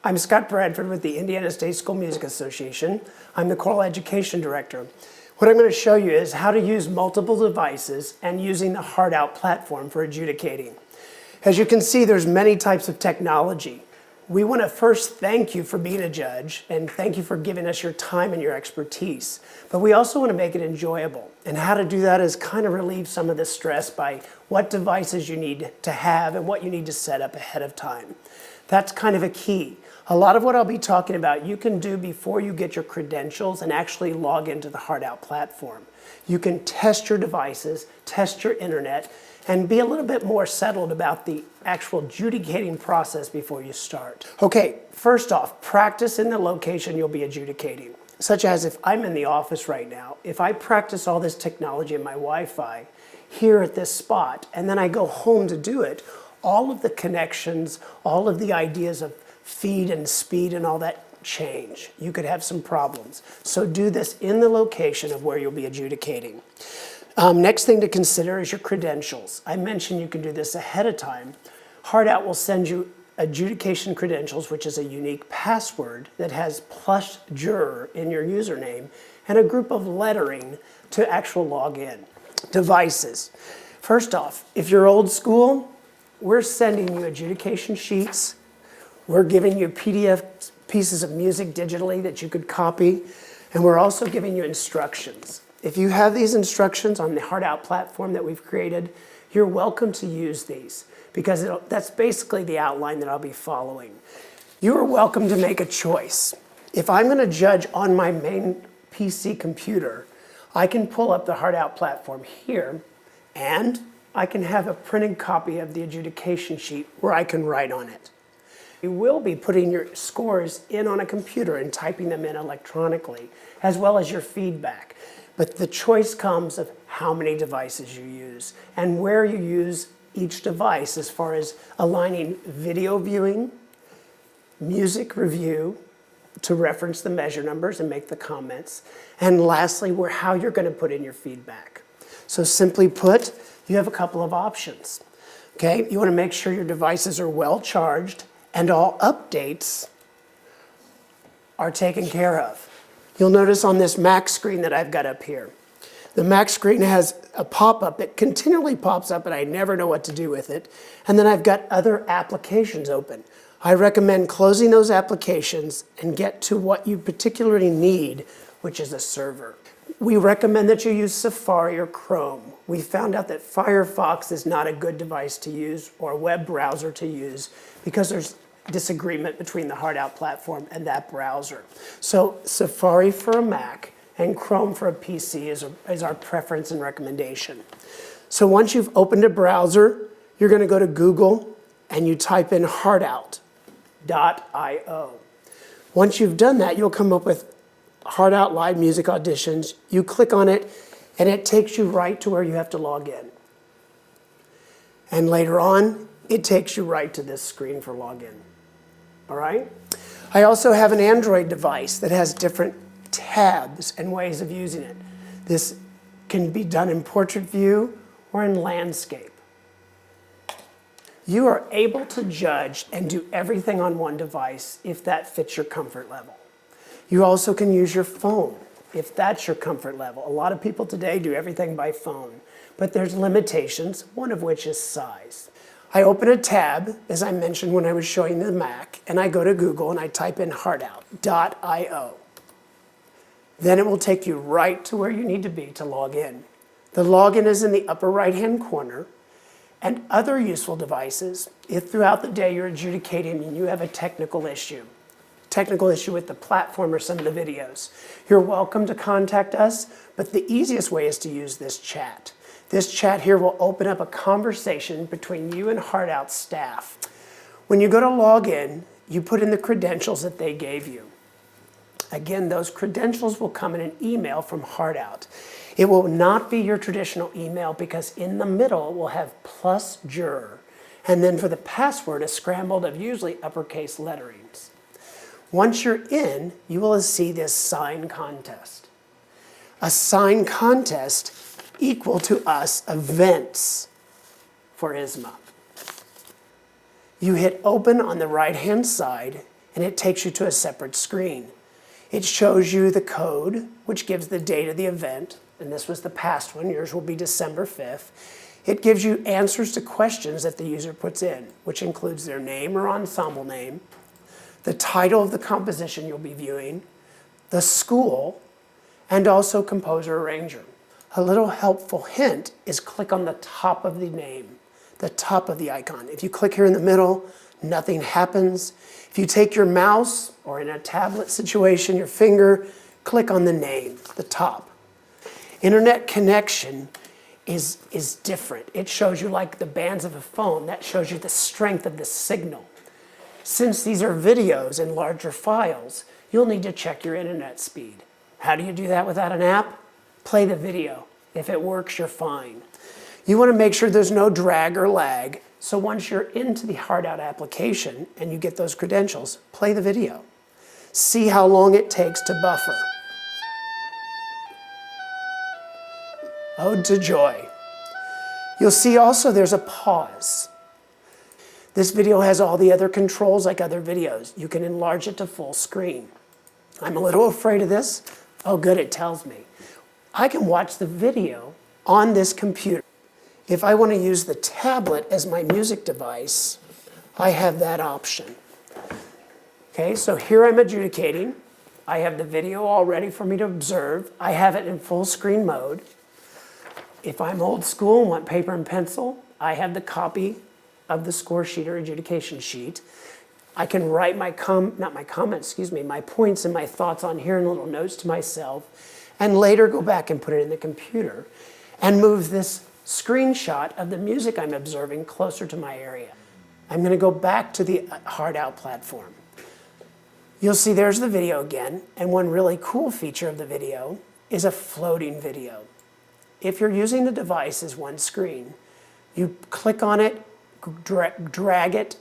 I'm Scott Bradford with the Indiana State School Music Association. I'm the Choral Education Director. What I'm going to show you is how to use multiple devices and using the HeartOut platform for adjudicating. As you can see, there's many types of technology. We want to first thank you for being a judge and thank you for giving us your time and your expertise. But we also want to make it enjoyable. And how to do that is kind of relieve some of the stress by what devices you need to have and what you need to set up ahead of time. That's kind of a key. A lot of what I'll be talking about you can do before you get your credentials and actually log into the HeartOut platform. You can test your devices, test your internet, and be a little bit more settled about the actual adjudicating process before you start. Okay, first off, practice in the location you'll be adjudicating. Such as if I'm in the office right now, if I practice all this technology in my Wi-Fi here at this spot, and then I go home to do it, all of the connections, all of the ideas of feed and speed and all that change. You could have some problems. So do this in the location of where you'll be adjudicating. Next thing to consider is your credentials. I mentioned you can do this ahead of time. HeartOut will send you adjudication credentials, which is a unique password that has plus juror in your username and a group of lettering to actual log in. Devices. First off, if you're old school, we're sending you adjudication sheets. We're giving you PDF pieces of music digitally that you could copy, and we're also giving you instructions. If you have these instructions on the HeartOut platform that we've created, you're welcome to use these because that's basically the outline that I'll be following. You are welcome to make a choice. If I'm going to judge on my main PC computer, I can pull up the HeartOut platform here, and I can have a printed copy of the adjudication sheet where I can write on it. You will be putting your scores in on a computer and typing them in electronically, as well as your feedback. But the choice comes of how many devices you use and where you use each device as far as aligning video viewing, music review to reference the measure numbers and make the comments, and lastly, how you're going to put in your feedback. So simply put, you have a couple of options. Okay, you want to make sure your devices are well charged and all updates are taken care of. You'll notice on this Mac screen that I've got up here, the Mac screen has a pop-up that continually pops up and I never know what to do with it. And then I've got other applications open. I recommend closing those applications and get to what you particularly need, which is a server. We recommend that you use Safari or Chrome. We found out that Firefox is not a good device to use or a web browser to use because there's disagreement between the HeartOut platform and that browser. So Safari for a Mac and Chrome for a PC is our preference and recommendation. So once you've opened a browser, you're going to go to Google and you type in HeartOut.io. Once you've done that, you'll come up with HeartOut Live Music Auditions. You click on it and it takes you right to where you have to log in. And later on, it takes you right to this screen for login. All right? I also have an Android device that has different tabs and ways of using it. This can be done in portrait view or in landscape. You are able to judge and do everything on one device if that fits your comfort level. You also can use your phone if that's your comfort level. A lot of people today do everything by phone, but there's limitations, one of which is size. I open a tab, as I mentioned when I was showing the Mac, and I go to Google and I type in HeartOut.io. Then it will take you right to where you need to be to log in. The login is in the upper right-hand corner, and other useful devices, if throughout the day you're adjudicating and you have a technical issue with the platform or some of the videos, you're welcome to contact us, but the easiest way is to use this chat. This chat here will open up a conversation between you and HeartOut staff. When you go to log in, you put in the credentials that they gave you. Again, those credentials will come in an email from HeartOut. It will not be your traditional email because in the middle we'll have plus juror, and then for the password, a scrambled of usually uppercase letterings. Once you're in, you will see this sign contest. A sign contest equal to us events for ISSMA. You hit open on the right-hand side, and it takes you to a separate screen. It shows you the code, which gives the date of the event, and this was the past one. Yours will be December 5th. It gives you answers to questions that the user puts in, which includes their name or ensemble name, the title of the composition you'll be viewing, the school, and also composer-arranger. A little helpful hint is click on the top of the name, the top of the icon. If you click here in the middle, nothing happens. If you take your mouse, or in a tablet situation, your finger, click on the name, the top. Internet connection is different. It shows you like the bands of a phone. That shows you the strength of the signal. Since these are videos in larger files, you'll need to check your internet speed. How do you do that without an app? Play the video. If it works, you're fine. You want to make sure there's no drag or lag, so once you're into the HeartOut application and you get those credentials, play the video. See how long it takes to buffer. Ode to Joy. You'll see also there's a pause. This video has all the other controls like other videos. You can enlarge it to full screen. I'm a little afraid of this. Oh good, it tells me. I can watch the video on this computer. If I want to use the tablet as my music device, I have that option. Okay, so here I'm adjudicating. I have the video all ready for me to observe. I have it in full screen mode. If I'm old school and want paper and pencil, I have the copy of the score sheet or adjudication sheet. I can write my my points and my thoughts on here in little notes to myself, and later go back and put it in the computer and move this screenshot of the music I'm observing closer to my area. I'm going to go back to the HeartOut platform. You'll see there's the video again, and one really cool feature of the video is a floating video. If you're using the device as one screen, you click on it, drag it,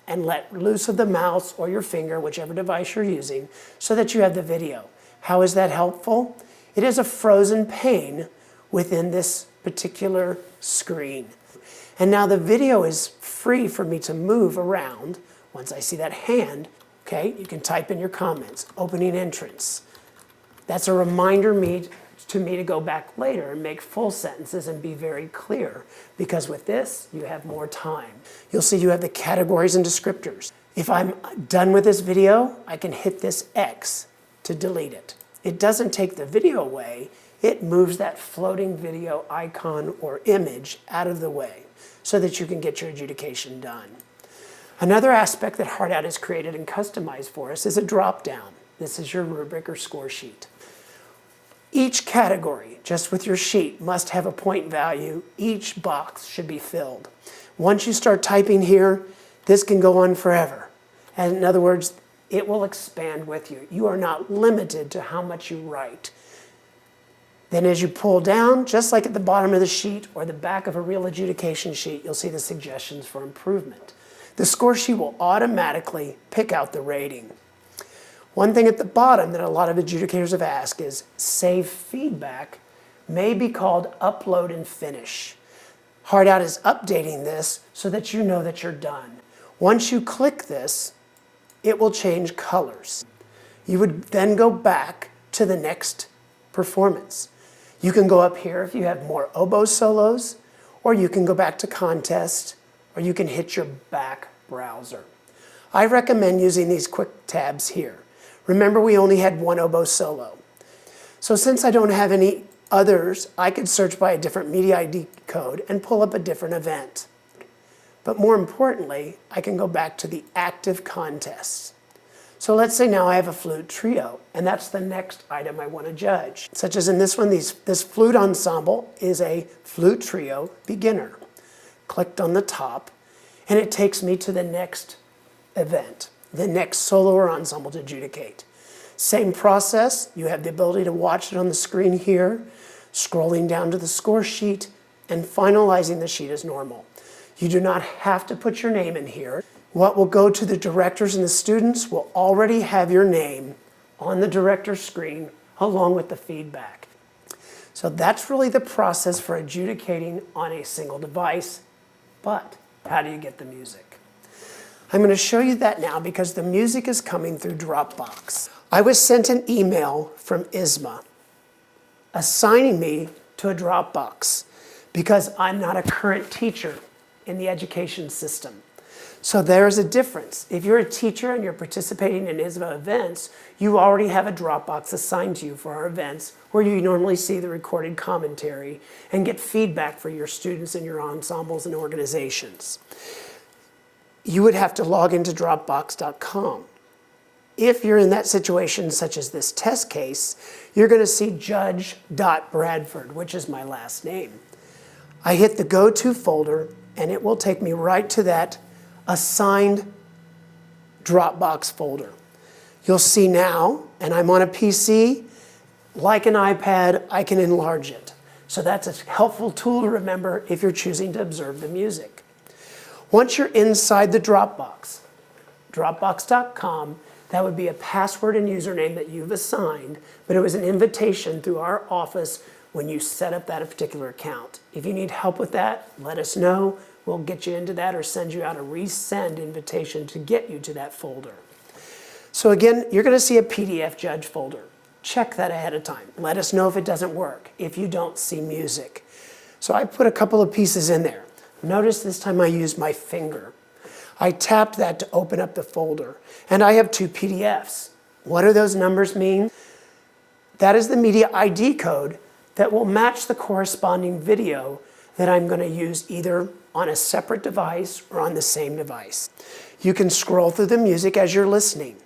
and let loose of the mouse or your finger, whichever device you're using, so that you have the video. How is that helpful? It is a frozen pane within this particular screen. And now the video is free for me to move around. Once I see that hand, okay, you can type in your comments, opening entrance. That's a reminder to me to go back later and make full sentences and be very clear, because with this, you have more time. You'll see you have the categories and descriptors. If I'm done with this video, I can hit this X to delete it. It doesn't take the video away, it moves that floating video icon or image out of the way so that you can get your adjudication done. Another aspect that HeartOut has created and customized for us is a drop-down. This is your rubric or score sheet. Each category, just with your sheet, must have a point value. Each box should be filled. Once you start typing here, this can go on forever. And in other words, it will expand with you. You are not limited to how much you write. Then as you pull down, just like at the bottom of the sheet or the back of a real adjudication sheet, you'll see the suggestions for improvement. The score sheet will automatically pick out the rating. One thing at the bottom that a lot of adjudicators have asked is save feedback may be called upload and finish. HeartOut is updating this so that you know that you're done. Once you click this, it will change colors. You would then go back to the next performance. You can go up here if you have more oboe solos, or you can go back to contest, or you can hit your back browser. I recommend using these quick tabs here. Remember, we only had one oboe solo. So since I don't have any others, I could search by a different media ID code and pull up a different event. But more importantly, I can go back to the active contests. So let's say now I have a flute trio, and that's the next item I want to judge. Such as in this one, this flute ensemble is a flute trio beginner. Clicked on the top, and it takes me to the next event, the next solo or ensemble to adjudicate. Same process, you have the ability to watch it on the screen here, scrolling down to the score sheet, and finalizing the sheet as normal. You do not have to put your name in here. What will go to the directors and the students will already have your name on the director's screen along with the feedback. So that's really the process for adjudicating on a single device. But how do you get the music? I'm going to show you that now because the music is coming through Dropbox. I was sent an email from ISSMA assigning me to a Dropbox because I'm not a current teacher in the education system. So there's a difference. If you're a teacher and you're participating in ISSMA events, you already have a Dropbox assigned to you for our events where you normally see the recorded commentary and get feedback for your students and your ensembles and organizations. You would have to log into Dropbox.com. If you're in that situation, such as this test case, you're going to see judge.bradford, which is my last name. I hit the Go To folder, and it will take me right to that assigned Dropbox folder. You'll see now, and I'm on a PC, like an iPad, I can enlarge it. So that's a helpful tool to remember if you're choosing to observe the music. Once you're inside the Dropbox, Dropbox.com, that would be a password and username that you've assigned, but it was an invitation through our office when you set up that particular account. If you need help with that, let us know. We'll get you into that or send you out a resend invitation to get you to that folder. So again, you're going to see a PDF Judge folder. Check that ahead of time. Let us know if it doesn't work, if you don't see music. So I put a couple of pieces in there. Notice this time I used my finger. I tapped that to open up the folder. And I have 2 PDFs. What do those numbers mean? That is the media ID code that will match the corresponding video that I'm going to use either on a separate device or on the same device. You can scroll through the music as you're listening.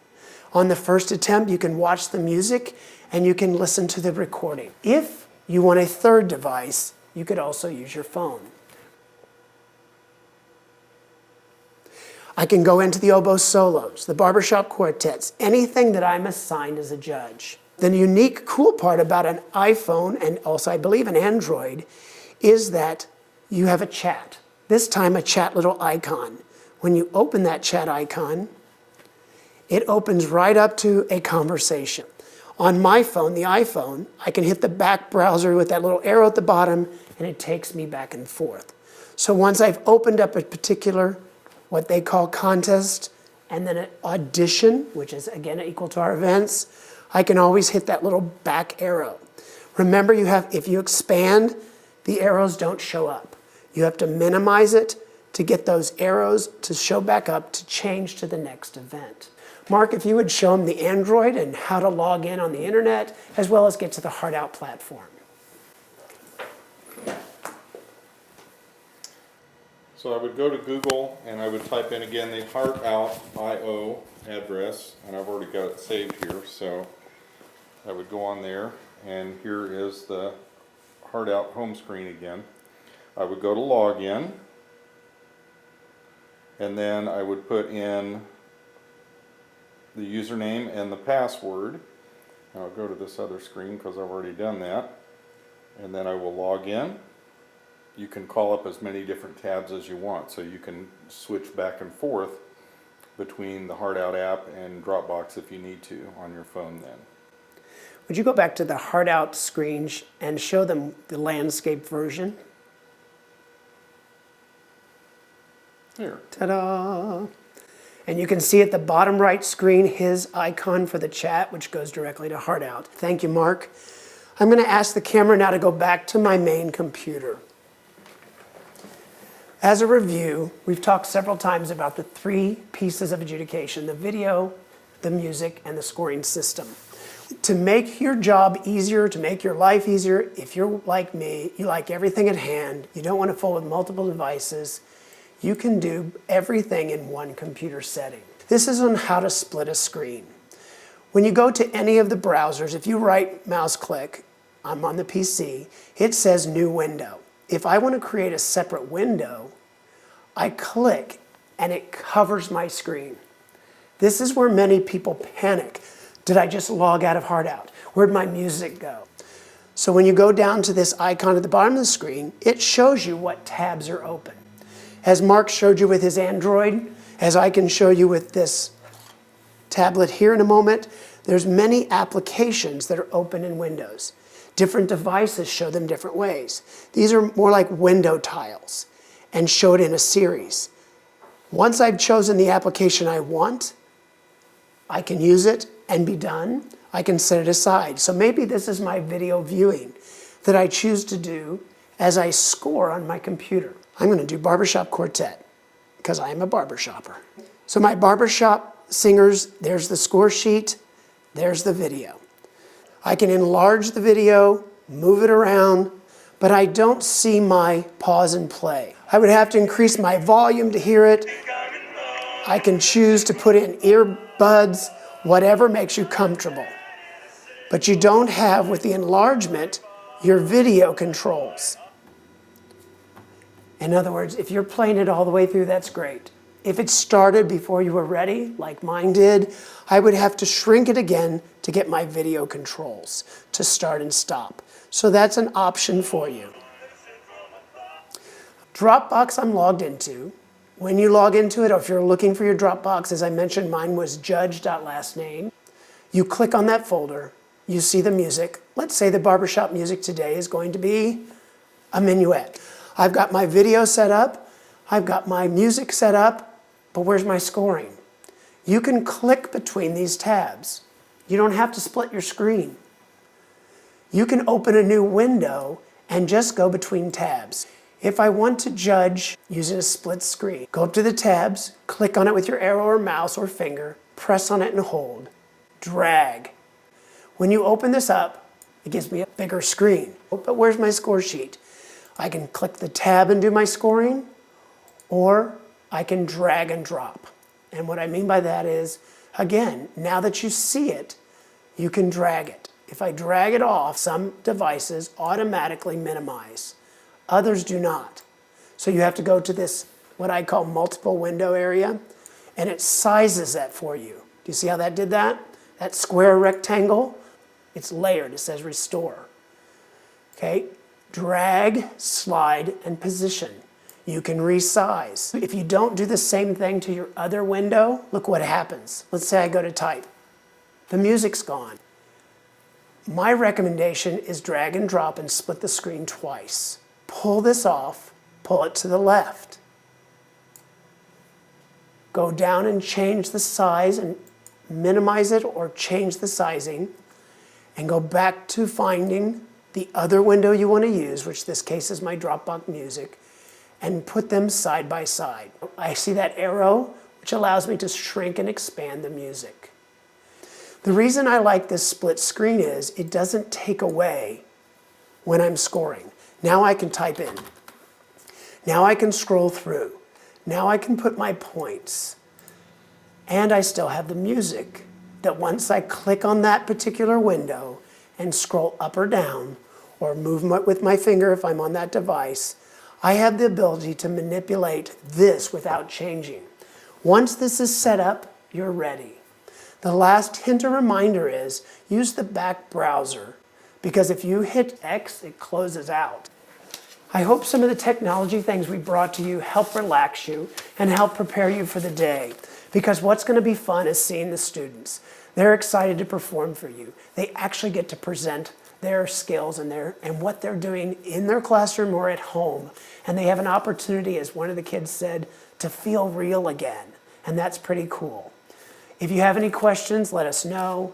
On the first attempt, you can watch the music and you can listen to the recording. If you want a third device, you could also use your phone. I can go into the oboe solos, the barbershop quartets, anything that I'm assigned as a judge. The unique, cool part about an iPhone, and also I believe an Android, is that you have a chat. This time a chat little icon. When you open that chat icon, it opens right up to a conversation. On my phone, the iPhone, I can hit the back browser with that little arrow at the bottom and it takes me back and forth. So once I've opened up a particular, what they call contest, and then an audition, which is again equal to our events, I can always hit that little back arrow. Remember, if you expand, the arrows don't show up. You have to minimize it to get those arrows to show back up to change to the next event. Mark, if you would show them the Android and how to log in on the internet, as well as get to the HeartOut platform. So I would go to Google and I would type in again the HeartOut.io address, and I've already got it saved here, so I would go on there, and here is the HeartOut home screen again. I would go to login, and then I would put in the username and the password. And I'll go to this other screen because I've already done that, and then I will log in. You can call up as many different tabs as you want, so you can switch back and forth between the HeartOut app and Dropbox if you need to on your phone then. Would you go back to the HeartOut screen and show them the landscape version? Here. Ta-da! And you can see at the bottom right screen his icon for the chat, which goes directly to HeartOut. Thank you, Mark. I'm going to ask the camera now to go back to my main computer. As a review, we've talked several times about the 3 pieces of adjudication: the video, the music, and the scoring system. To make your job easier, to make your life easier, if you're like me, you like everything at hand, you don't want to fool with multiple devices, you can do everything in one computer setting. This is on how to split a screen. When you go to any of the browsers, if you right mouse click, I'm on the PC, it says New Window. If I want to create a separate window, I click and it covers my screen. This is where many people panic. Did I just log out of HeartOut? Where'd my music go? So when you go down to this icon at the bottom of the screen, it shows you what tabs are open. As Mark showed you with his Android, as I can show you with this tablet here in a moment, there's many applications that are open in Windows. Different devices show them different ways. These are more like window tiles and show it in a series. Once I've chosen the application I want, I can use it and be done. I can set it aside. So maybe this is my video viewing that I choose to do as I score on my computer. I'm going to do barbershop quartet because I am a barbershopper. So my barbershop singers, there's the score sheet, there's the video. I can enlarge the video, move it around, but I don't see my pause and play. I would have to increase my volume to hear it. I can choose to put in earbuds, whatever makes you comfortable. But you don't have, with the enlargement, your video controls. In other words, if you're playing it all the way through, that's great. If it started before you were ready, like mine did, I would have to shrink it again to get my video controls to start and stop. So that's an option for you. Dropbox I'm logged into. When you log into it, or if you're looking for your Dropbox, as I mentioned, mine was judge.lastname. You click on that folder, you see the music. Let's say the barbershop music today is going to be a minuet. I've got my video set up, I've got my music set up, but where's my scoring? You can click between these tabs. You don't have to split your screen. You can open a new window and just go between tabs. If I want to judge using a split screen, go up to the tabs, click on it with your arrow or mouse or finger, press on it and hold, drag. When you open this up, it gives me a bigger screen. But where's my score sheet? I can click the tab and do my scoring, or I can drag and drop. And what I mean by that is, again, now that you see it, you can drag it. If I drag it off, some devices automatically minimize. Others do not. So you have to go to this, what I call multiple window area, and it sizes that for you. Do you see how that did that? That square rectangle, it's layered, it says restore. Okay, drag, slide, and position. You can resize. If you don't do the same thing to your other window, look what happens. Let's say I go to type. The music's gone. My recommendation is drag and drop and split the screen twice. Pull this off, pull it to the left. Go down and change the size and minimize it or change the sizing, and go back to finding the other window you want to use, which this case is my Dropbox music, and put them side by side. I see that arrow, which allows me to shrink and expand the music. The reason I like this split screen is it doesn't take away when I'm scoring. Now I can type in. Now I can scroll through. Now I can put my points. And I still have the music that once I click on that particular window and scroll up or down, or move with my finger if I'm on that device, I have the ability to manipulate this without changing. Once this is set up, you're ready. The last hint or reminder is use the back browser, because if you hit X, it closes out. I hope some of the technology things we brought to you help relax you and help prepare you for the day, because what's going to be fun is seeing the students. They're excited to perform for you. They actually get to present their skills and what they're doing in their classroom or at home. And they have an opportunity, as one of the kids said, to feel real again. And that's pretty cool. If you have any questions, let us know.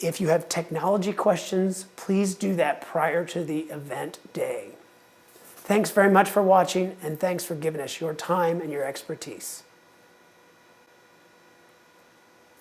If you have technology questions, please do that prior to the event day. Thanks very much for watching, and thanks for giving us your time and your expertise.